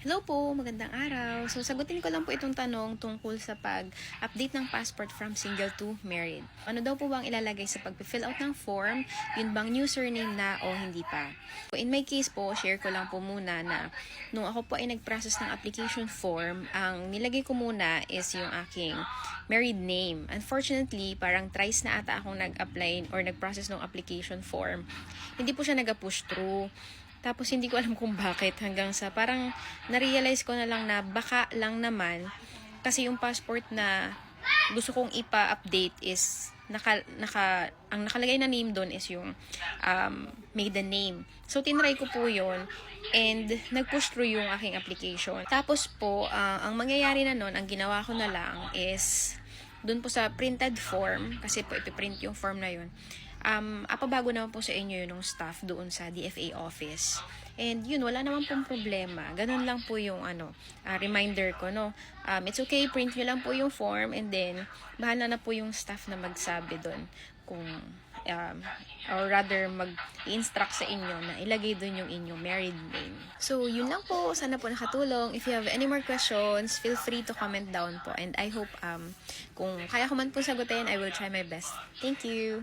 Hello po, magandang araw. So, sagutin ko lang po itong tanong tungkol sa pag-update ng passport from single to married. Ano daw po bang ilalagay sa pag-fill out ng form? Yun bang new surname na o hindi pa? So, in my case po, share ko lang po muna na nung ako po ay nag-process ng application form, ang nilagay ko muna is yung aking married name. Unfortunately, parang thrice na ata akong nag-apply or nag-process ng application form. Hindi po siya nag-push through. Tapos hindi ko alam kung bakit hanggang sa parang na-realize ko na lang na baka lang naman kasi yung passport na gusto kong ipa-update is ang nakalagay na name doon is yung maiden name. So tinry ko po yon and nag-push through yung aking application. Tapos po, ang mangyayari na nun, ang ginawa ko na lang is doon po sa printed form, kasi po ipiprint yung form na yun, apabago naman po sa inyo yun ng staff doon sa DFA office. And yun, wala naman pong problema. Ganun lang po yung reminder ko, no? It's okay, print nyo lang po yung form and then bahala na po yung staff na magsabi doon kung or rather mag-instruct sa inyo na ilagay doon yung inyong married name. So, yun lang po. Sana po nakatulong. If you have any more questions, feel free to comment down po. And I hope kung kaya ko man po sagutin, I will try my best. Thank you!